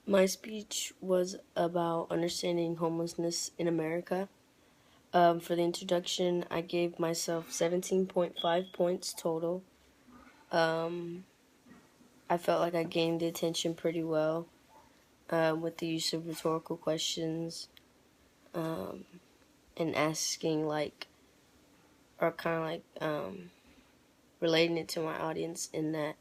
My speech was about understanding homelessness in America. For the introduction, I gave myself 17.5 points total. Um, I felt like I gained the attention pretty well with the use of rhetorical questions um, and asking, like, or kind of like relating it to my audience in that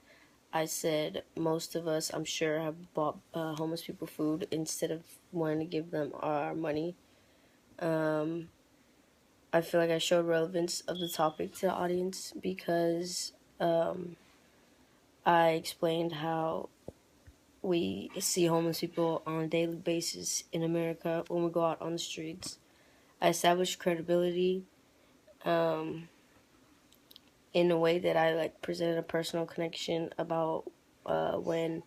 I said most of us, I'm sure, have bought homeless people food instead of wanting to give them our money. Um, I feel like I showed relevance of the topic to the audience because I explained how we see homeless people on a daily basis in America when we go out on the streets. I established credibility um, in a way that I presented a personal connection about when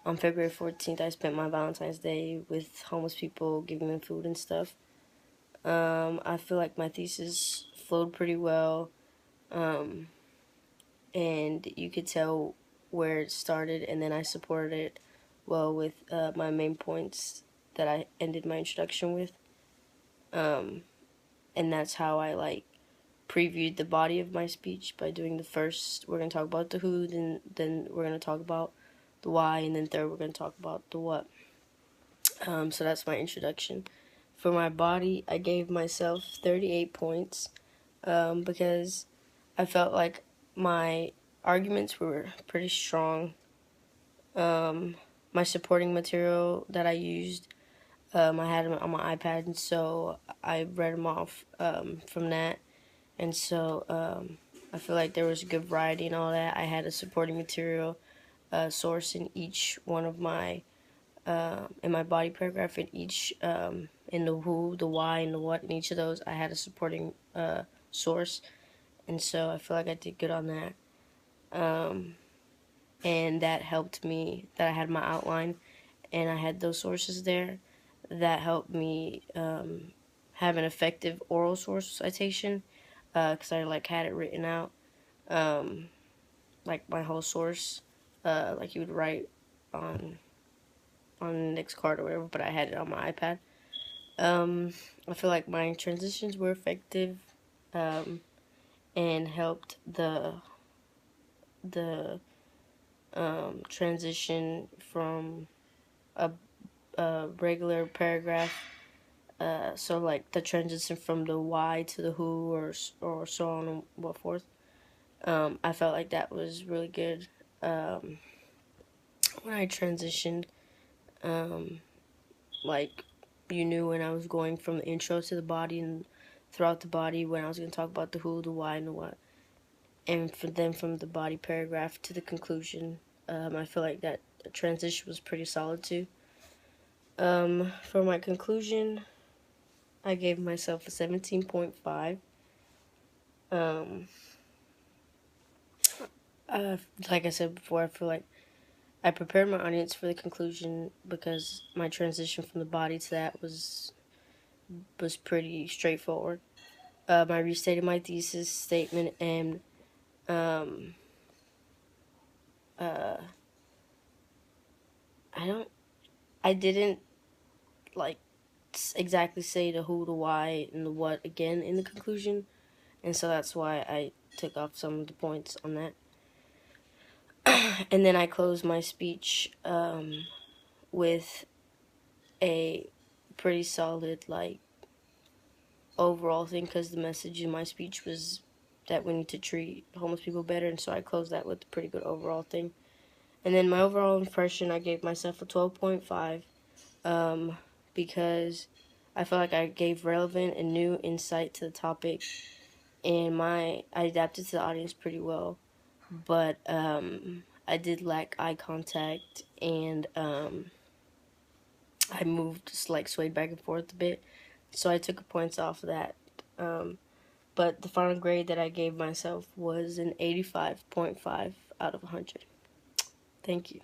on February 14th I spent my Valentine's Day with homeless people, giving them food and stuff. I feel like my thesis flowed pretty well. Um, and you could tell where it started, and then I supported it well with my main points that I ended my introduction with. Um, and that's how I previewed the body of my speech by doing the first. We're gonna talk about the who, then we're gonna talk about the why, and then third we're gonna talk about the what. So that's my introduction. For my body, I gave myself 38 points because I felt like my arguments were pretty strong. My supporting material that I used, I had them on my iPad, and so I read them off from that. And so I feel like there was a good variety and all that. I had a supporting material source in each one of my in my body paragraph, in each in the who, the why, and the what. In each of those, I had a supporting source, and so I feel like I did good on that. And that helped me, that I had my outline and I had those sources there. That helped me have an effective oral source citation because I had it written out, like my whole source, like you would write on the next card or whatever, but I had it on my iPad. I feel like my transitions were effective and helped the transition from a regular paragraph. So the transition from the why to the who, or so on and so forth. I felt like that was really good when I transitioned. Um, like you knew when I was going from the intro to the body and throughout the body when I was going to talk about the who, the why, and the what. And then from the body paragraph to the conclusion, I feel like that transition was pretty solid too. For my conclusion, I gave myself a 17.5. Um, like I said before, I feel like I prepared my audience for the conclusion because my transition from the body to that was pretty straightforward. I restated my thesis statement and I didn't like exactly say the who, the why, and the what again in the conclusion, and so that's why I took off some of the points on that. And then I closed my speech with a pretty solid overall thing because the message in my speech was that we need to treat homeless people better, and so I closed that with a pretty good overall thing. And then my overall impression, I gave myself a 12.5 because I feel like I gave relevant and new insight to the topic, and I adapted to the audience pretty well, but I did lack eye contact, and I moved, swayed back and forth a bit, so I took points off of that. But the final grade that I gave myself was an 85.5 out of 100. Thank you.